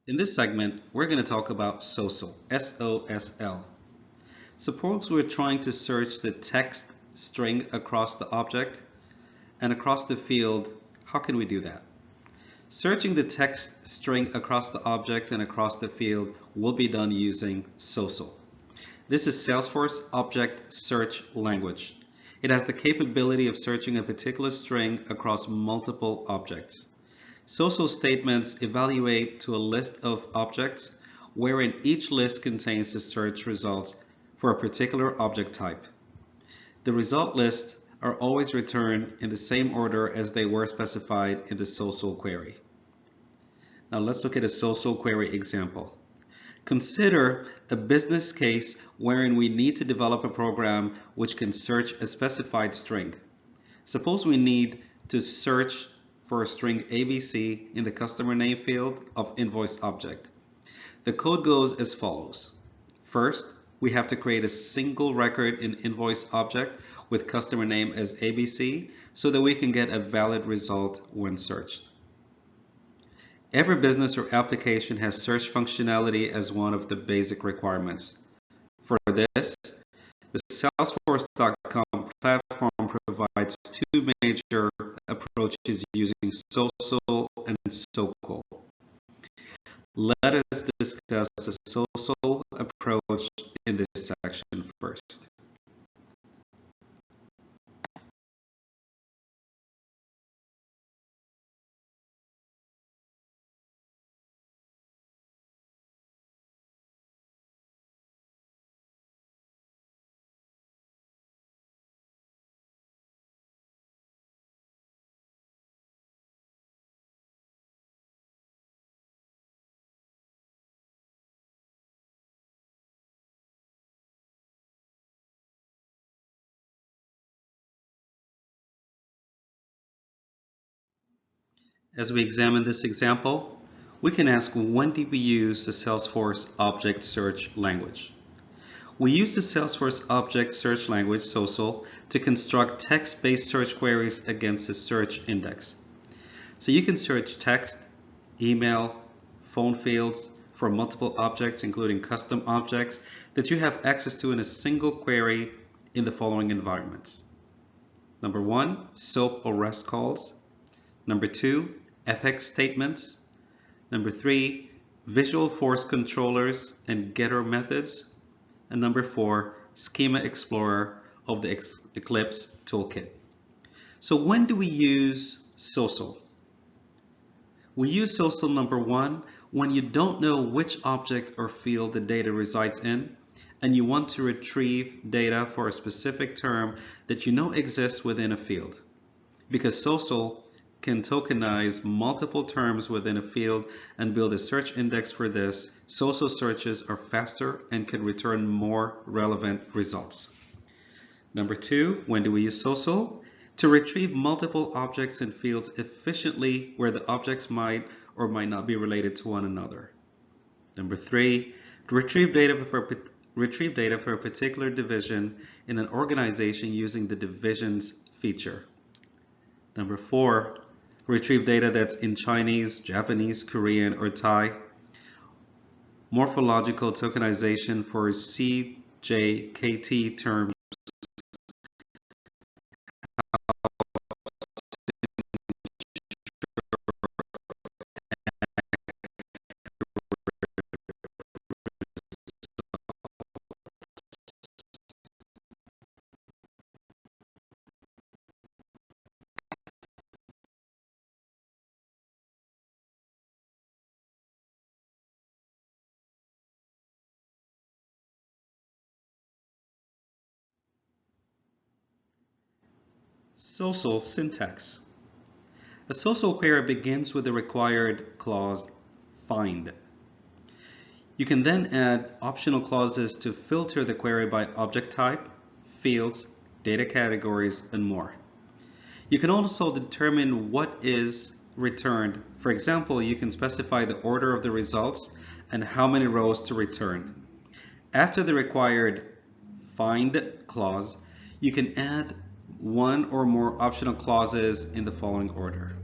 In this segment, we're going to talk about SOSL, S-O-S-L. Suppose we're trying to search the text string across the object and across the field. How can we do that? Searching the text string across the object and across the field will be done using SOSL. This is Salesforce Object Search Language. It has the capability of searching a particular string across multiple objects. SOSL statements evaluate to a list of objects wherein each list contains the search results for a particular object type. The result lists are always returned in the same order as they were specified in the SOSL query. Now let's look at a SOSL query example. Consider a business case wherein we need to develop a program which can search a specified string. Suppose we need to search for a string ABC in the customer name field of invoice object. The code goes as follows. First, we have to create a single record in invoice object with customer name as ABC so that we can get a valid result when searched. Every business or application has search functionality as one of the basic requirements. For this, the Salesforce.com platform provides two major approaches using SOSL and SOQL. Let us discuss the SOSL approach in this section first. As we examine this example, we can ask, when did we use the Salesforce Object Search Language? We use the Salesforce Object Search Language, SOSL, to construct text-based search queries against the search index. So you can search text, email, phone fields for multiple objects, including custom objects that you have access to in a single query in the following environments. Number 1, SOAP or REST calls. Number 2, epoch statements. Number 3, visual force controllers and getter methods. And number 4, schema explorer of the Eclipse toolkit. So when do we use SOSL? We use SOSL, number 1, when you don't know which object or field the data resides in, and you want to retrieve data for a specific term that you know exists within a field. Because SOSL can tokenize multiple terms within a field and build a search index for this, SOSL searches are faster and can return more relevant results. Number 2, when do we use SOSL? To retrieve multiple objects and fields efficiently where the objects might or might not be related to one another. Number 3, to retrieve data for a particular division in an organization using the divisions feature. Number 4, retrieve data that's in Chinese, Japanese, Korean, or Thai. Morphological tokenization for CJKT terms. SOSL syntax. A SOSL query begins with the required clause find. You can then add optional clauses to filter the query by object type, fields, data categories, and more. You can also determine what is returned. For example, you can specify the order of the results and how many rows to return. After the required find clause, you can add one or more optional clauses in the following order.